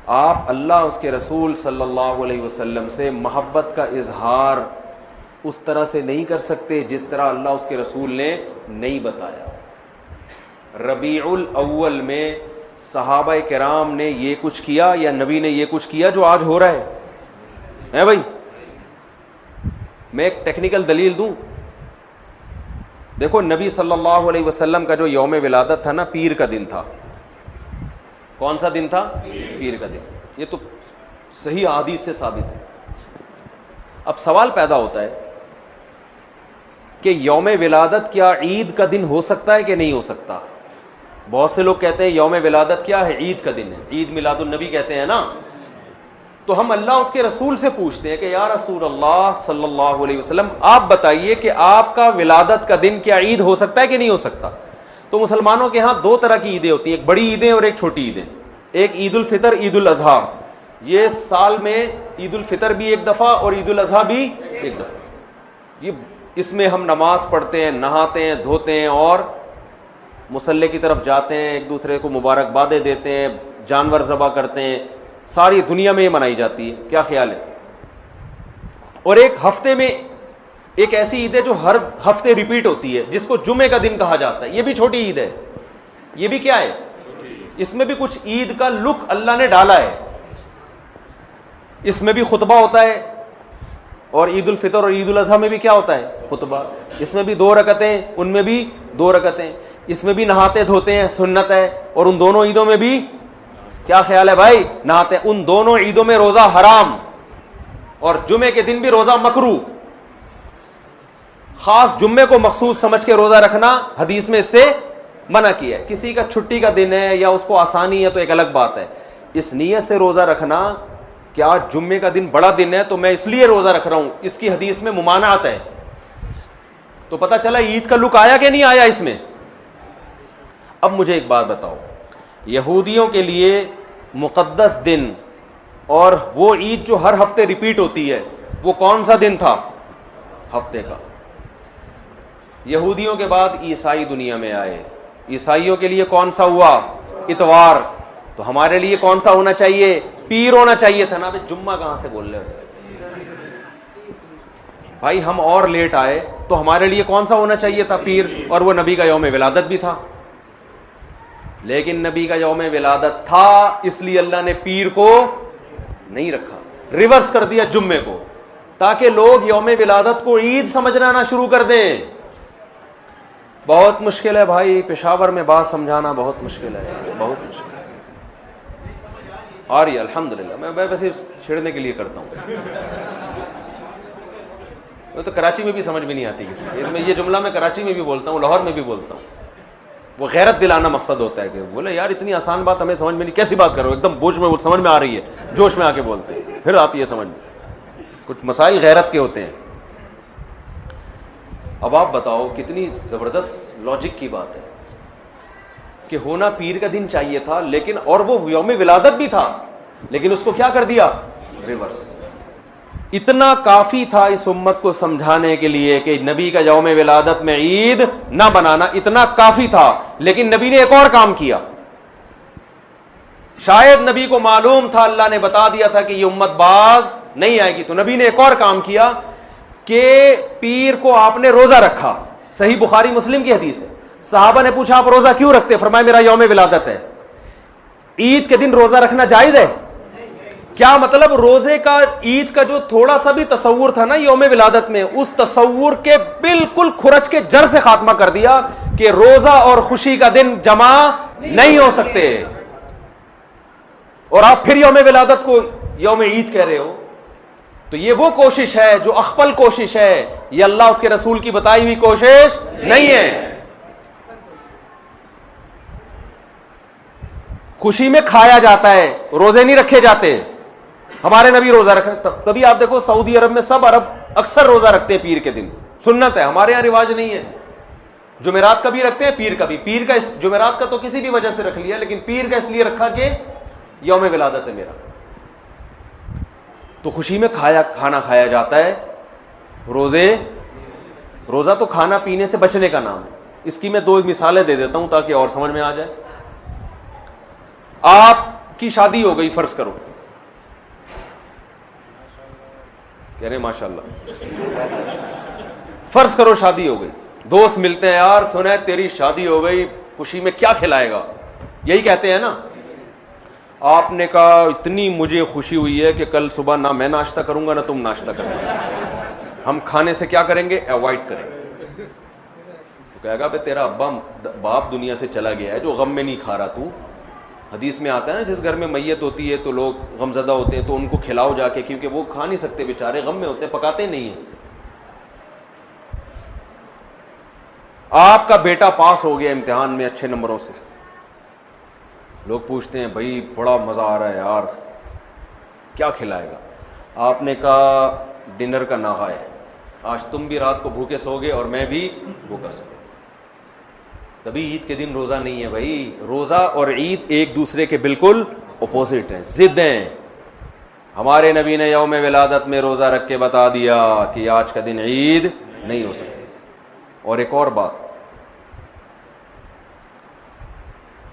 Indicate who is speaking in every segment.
Speaker 1: آپ اللہ اس کے رسول صلی اللہ علیہ وسلم سے محبت کا اظہار اس طرح سے نہیں کر سکتے جس طرح اللہ اس کے رسول نے نہیں بتایا. ربیع الاول میں صحابہ کرام نے یہ کچھ کیا یا نبی نے یہ کچھ کیا جو آج ہو رہا ہے بھائی؟ میں ایک ٹیکنیکل دلیل دوں. دیکھو نبی صلی اللہ علیہ وسلم کا جو یوم ولادت تھا نا، پیر کا دن تھا. کون سا دن تھا؟ پیر کا دن. یہ تو صحیح احادیث سے ثابت ہے. اب سوال پیدا ہوتا ہے کہ یوم ولادت کیا عید کا دن ہو سکتا ہے کہ نہیں ہو سکتا؟ بہت سے لوگ کہتے ہیں یوم ولادت کیا ہے؟ عید کا دن ہے، عید میلاد النبی کہتے ہیں نا. تو ہم اللہ اس کے رسول سے پوچھتے ہیں کہ یا رسول اللہ صلی اللہ علیہ وسلم آپ بتائیے کہ آپ کا ولادت کا دن کیا عید ہو سکتا ہے کہ نہیں ہو سکتا؟ تو مسلمانوں کے ہاں دو طرح کی عیدیں ہوتی ہیں، ایک بڑی عیدیں اور ایک چھوٹی عیدیں. ایک عید الفطر، عید الاضحیٰ. یہ سال میں عید الفطر بھی ایک دفعہ اور عید الاضحیٰ بھی ایک دفعہ. اس میں ہم نماز پڑھتے ہیں، نہاتے ہیں، دھوتے ہیں اور مصلی کی طرف جاتے ہیں، ایک دوسرے کو مبارکبادیں دیتے ہیں، جانور ذبح کرتے ہیں. ساری دنیا میں یہ منائی جاتی ہے. کیا خیال ہے؟ اور ایک ہفتے میں ایک ایسی عید ہے جو ہر ہفتے ریپیٹ ہوتی ہے، جس کو جمعے کا دن کہا جاتا ہے. یہ بھی چھوٹی عید ہے. یہ بھی کیا ہے؟ اس میں بھی کچھ عید کا لک اللہ نے ڈالا ہے. اس میں بھی خطبہ ہوتا ہے، اور عید الفطر اور عید الاضحیٰ میں بھی کیا ہوتا ہے؟ خطبہ. اس میں بھی 2 رکعتیں، ان میں بھی 2 رکعتیں. اس میں بھی نہاتے دھوتے ہیں، سنت ہے. اور ان دونوں عیدوں میں بھی کیا خیال ہے بھائی؟ نہاتے. ان دونوں عیدوں میں روزہ حرام، اور جمعے کے دن بھی روزہ مکروہ. خاص جمعے کو مخصوص سمجھ کے روزہ رکھنا حدیث میں اس سے منع کیا ہے. کسی کا چھٹی کا دن ہے یا اس کو آسانی ہے تو ایک الگ بات ہے. اس نیت سے روزہ رکھنا کیا جمعے کا دن بڑا دن ہے تو میں اس لیے روزہ رکھ رہا ہوں، اس کی حدیث میں ممانعت ہے. تو پتہ چلا عید کا لک آیا کہ نہیں آیا اس میں. اب مجھے ایک بات بتاؤ، یہودیوں کے لیے مقدس دن اور وہ عید جو ہر ہفتے ریپیٹ ہوتی ہے وہ کون سا دن تھا ہفتے کا؟ یہودیوں کے بعد عیسائی دنیا میں آئے. عیسائیوں کے لیے کون سا ہوا؟ اتوار. تو ہمارے لیے کون سا ہونا چاہیے؟ پیر ہونا چاہیے تھا نا. جمعہ کہاں سے بول رہے ہو بھائی؟ ہم اور لیٹ آئے تو ہمارے لیے کون سا ہونا چاہیے تھا؟ پیر. اور وہ نبی کا یوم ولادت بھی تھا. لیکن نبی کا یوم ولادت تھا اس لیے اللہ نے پیر کو نہیں رکھا، ریورس کر دیا جمعے کو، تاکہ لوگ یوم ولادت کو عید سمجھنا نہ شروع کر دیں. بہت مشکل ہے بھائی، پشاور میں بات سمجھانا بہت مشکل ہے، بہت مشکل ہے. آ رہی ہے الحمدللہ. میں ویسے چھیڑنے کے لیے کرتا ہوں. وہ تو کراچی میں بھی سمجھ میں نہیں آتی کسی کو. میں یہ جملہ میں کراچی میں بھی بولتا ہوں، لاہور میں بھی بولتا ہوں. وہ غیرت دلانا مقصد ہوتا ہے کہ بولے یار اتنی آسان بات ہمیں سمجھ میں نہیں، کیسی بات کرو، ایک دم بوجھ میں سمجھ میں آ رہی ہے، جوش میں آ کے بولتے ہیں، پھر آتی ہے سمجھ میں. کچھ مسائل غیرت کے ہوتے ہیں. اب آپ بتاؤ کتنی زبردست لاجک کی بات ہے کہ ہونا پیر کا دن چاہیے تھا، لیکن اور وہ یوم ولادت بھی تھا، لیکن اس کو کیا کر دیا؟ ریورس. اتنا کافی تھا اس امت کو سمجھانے کے لیے کہ نبی کا یوم ولادت میں عید نہ بنانا، اتنا کافی تھا. لیکن نبی نے ایک اور کام کیا. شاید نبی کو معلوم تھا، اللہ نے بتا دیا تھا کہ یہ امت باز نہیں آئے گی، تو نبی نے ایک اور کام کیا کہ پیر کو آپ نے روزہ رکھا. صحیح بخاری مسلم کی حدیث ہے. صحابہ نے پوچھا آپ روزہ کیوں رکھتے؟ فرمایا میرا یوم ولادت ہے. عید کے دن روزہ رکھنا جائز ہے؟ کیا مطلب؟ روزے کا عید کا جو تھوڑا سا بھی تصور تھا نا یوم ولادت میں، اس تصور کے بالکل کھرچ کے جڑ سے خاتمہ کر دیا کہ روزہ اور خوشی کا دن جمع نہیں ہو سکتے. اور آپ پھر یوم ولادت کو یوم عید کہہ رہے ہو. تو یہ وہ کوشش ہے جو اخپل کوشش ہے، یہ اللہ اس کے رسول کی بتائی ہوئی کوشش نہیں ہے. خوشی میں کھایا جاتا ہے، روزے نہیں رکھے جاتے. ہمارے نبی روزہ رکھے، تبھی آپ دیکھو سعودی عرب میں سب عرب اکثر روزہ رکھتے ہیں پیر کے دن، سنت ہے. ہمارے یہاں رواج نہیں ہے. جمعرات کا بھی رکھتے ہیں، پیر کا بھی. پیر کا جمعرات کا تو کسی بھی وجہ سے رکھ لیا، لیکن پیر کا اس لیے رکھا کہ یوم ولادت ہے میرا. تو خوشی میں کھانا کھایا جاتا ہے. روزہ تو کھانا پینے سے بچنے کا نام ہے. اس کی میں 2 مثالیں دے دیتا ہوں تاکہ اور سمجھ میں آ جائے. آپ کی شادی ہو گئی فرض کرو, کہہ رہے ماشاءاللہ, فرض کرو شادی ہو گئی, دوست ملتے ہیں, یار سنا تیری شادی ہو گئی, خوشی میں کیا کھلائے گا, یہی کہتے ہیں نا. آپ نے کہا اتنی مجھے خوشی ہوئی ہے کہ کل صبح نہ میں ناشتہ کروں گا نہ تم ناشتہ کرنا, ہم کھانے سے کیا کریں گے, اوائڈ کریں گے. تو کہے گا بھائی تیرا باپ دنیا سے چلا گیا ہے جو غم میں نہیں کھا رہا تو. حدیث میں آتا ہے نا جس گھر میں میت ہوتی ہے تو لوگ غمزدہ ہوتے ہیں تو ان کو کھلاؤ جا کے, کیونکہ وہ کھا نہیں سکتے بیچارے, غم میں ہوتے ہیں, پکاتے نہیں ہیں. آپ کا بیٹا پاس ہو گیا امتحان میں اچھے نمبروں سے, لوگ پوچھتے ہیں بھائی بڑا مزہ آ رہا ہے یار, کیا کھلائے گا؟ آپ نے کہا ڈنر کا ناغہ ہے, آج تم بھی رات کو بھوکے سو گے اور میں بھی بھوکا سو. تبھی عید کے دن روزہ نہیں ہے بھائی. روزہ اور عید ایک دوسرے کے بالکل اپوزٹ ہیں, ضد ہیں. ہمارے نبی نے یوم ولادت میں روزہ رکھ کے بتا دیا کہ آج کا دن عید نہیں ہو سکتی. اور ایک اور بات,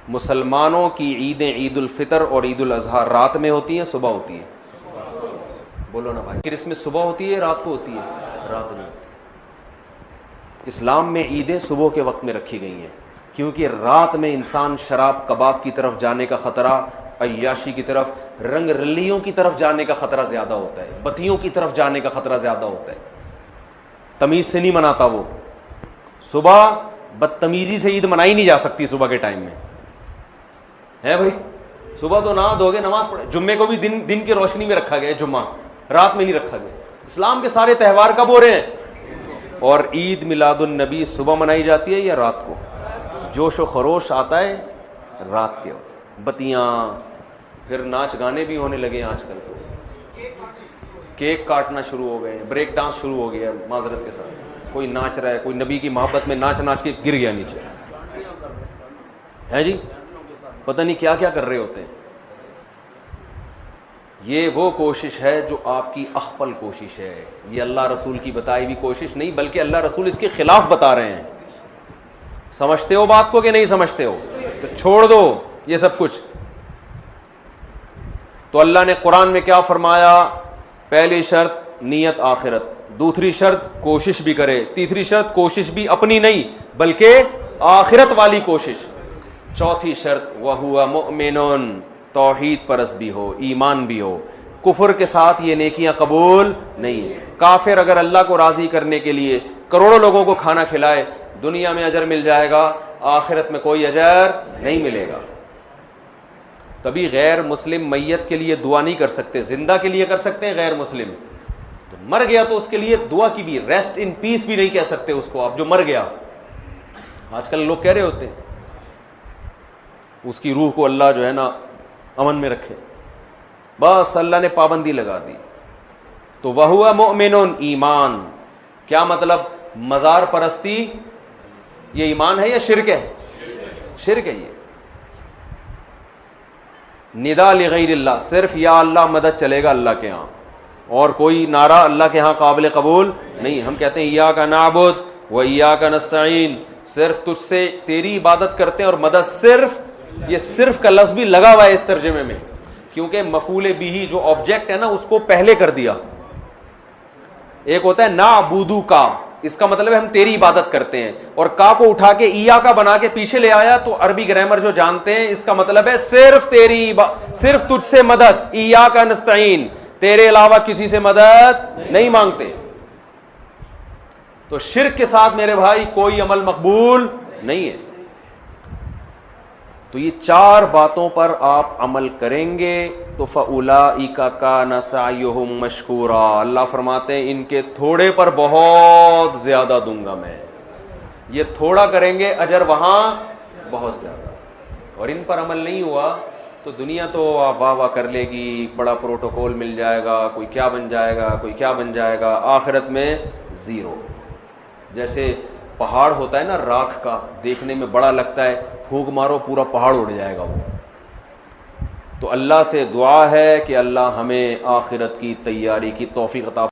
Speaker 1: مسلمانوں کی عیدیں عید الفطر اور عید الاضحیٰ رات میں ہوتی ہیں صبح ہوتی ہے؟ بولو نا بھائی, کرسمس صبح ہوتی ہے رات کو ہوتی ہے؟ رات میں ہوتی ہے. اسلام میں عیدیں صبح کے وقت میں رکھی گئی ہیں کیونکہ رات میں انسان شراب کباب کی طرف جانے کا خطرہ, عیاشی کی طرف, رنگ رلیوں کی طرف جانے کا خطرہ زیادہ ہوتا ہے, بتیوں کی طرف جانے کا خطرہ زیادہ ہوتا ہے. تمیز سے نہیں مناتا وہ. صبح بدتمیزی سے عید منائی نہیں جا سکتی صبح کے ٹائم میں, ہے بھائی. صبح تو نہا دھو گے نماز پڑھے, جمعے کو بھی دن کی روشنی میں رکھا گیا, جمعہ رات میں نہیں رکھا گیا. اسلام کے سارے تہوار کب ہو رہے ہیں؟ اور عید میلاد النبی صبح منائی جاتی ہے یا رات کو؟ جوش و خروش آتا ہے رات کے وقت, بتیاں, پھر ناچ گانے بھی ہونے لگے ہیں آج کل, تو کیک کاٹنا شروع ہو گئے, بریک ڈانس شروع ہو گیا معذرت کے ساتھ. کوئی ناچ رہا ہے, کوئی نبی کی محبت میں ناچ کے گر گیا نیچے, ہے جی, پتہ نہیں کیا کیا کر رہے ہوتے ہیں. یہ وہ کوشش ہے جو آپ کی اخپل کوشش ہے, یہ اللہ رسول کی بتائی ہوئی کوشش نہیں, بلکہ اللہ رسول اس کے خلاف بتا رہے ہیں. سمجھتے ہو بات کو کہ نہیں سمجھتے ہو؟ تو چھوڑ دو یہ سب کچھ. تو اللہ نے قرآن میں کیا فرمایا؟ پہلی شرط نیت آخرت, دوسری شرط کوشش بھی کرے, تیسری شرط کوشش بھی اپنی نہیں بلکہ آخرت والی کوشش, چوتھی شرط وَهُوَ مُؤْمِنٌ, توحید پرست بھی ہو, ایمان بھی ہو. کفر کے ساتھ یہ نیکیاں قبول نہیں ہیں. کافر اگر اللہ کو راضی کرنے کے لیے کروڑوں لوگوں کو کھانا کھلائے, دنیا میں اجر مل جائے گا, آخرت میں کوئی اجر نہیں ملے گا. تبھی غیر مسلم میت کے لیے دعا نہیں کر سکتے, زندہ کے لیے کر سکتے ہیں, غیر مسلم تو مر گیا تو اس کے لیے دعا کی بھی, ریسٹ ان پیس بھی نہیں کہہ سکتے اس کو آپ, جو مر گیا. آج کل لوگ کہہ رہے ہوتے ہیں اس کی روح کو اللہ جو ہے نا امن میں رکھے, بس اللہ نے پابندی لگا دی. تو وَهُوَ مُؤْمِنٌ, ایمان. کیا مطلب؟ مزار پرستی یہ ایمان ہے یا شرک ہے؟ شرک ہے. یہ ندا لغیر اللہ, صرف یا اللہ مدد چلے گا اللہ کے ہاں, اور کوئی نعرہ اللہ کے ہاں قابل قبول نہیں. ہم کہتے ہیں ایاک نعبد و ایاک نستعین, صرف تجھ سے تیری عبادت کرتے ہیں اور مدد صرف, یہ صرف کا لفظ بھی لگا ہوا ہے اس ترجمے میں, کیونکہ مفعول بھی جو آبجیکٹ ہے نا اس کو پہلے کر دیا. ایک ہوتا ہے نعبدو کا, اس کا مطلب ہے ہم تیری عبادت کرتے ہیں, اور کا کو اٹھا کے ایا کا بنا کے پیچھے لے آیا تو عربی گرامر جو جانتے ہیں اس کا مطلب ہے صرف تیری, صرف تجھ سے مدد, ایاک نستعین, تیرے علاوہ کسی سے مدد نہیں مانگتے. تو شرک کے ساتھ میرے بھائی کوئی عمل مقبول نہیں ہے. تو یہ چار باتوں پر آپ عمل کریں گے تو فَأُولَئِكَ كَانَ سَعْيُهُمْ مَشْكُورًا, اللہ فرماتے ہیں ان کے تھوڑے پر بہت زیادہ دوں گا میں. یہ تھوڑا کریں گے اجر وہاں بہت زیادہ, اور ان پر عمل نہیں ہوا تو دنیا تو آپ واہ واہ کر لے گی, بڑا پروٹوکول مل جائے گا, کوئی کیا بن جائے گا, کوئی کیا بن جائے گا, آخرت میں زیرو. جیسے پہاڑ ہوتا ہے نا راکھ کا, دیکھنے میں بڑا لگتا ہے, پھونک مارو پورا پہاڑ اڑ جائے گا وہ. تو اللہ سے دعا ہے کہ اللہ ہمیں آخرت کی تیاری کی توفیق عطا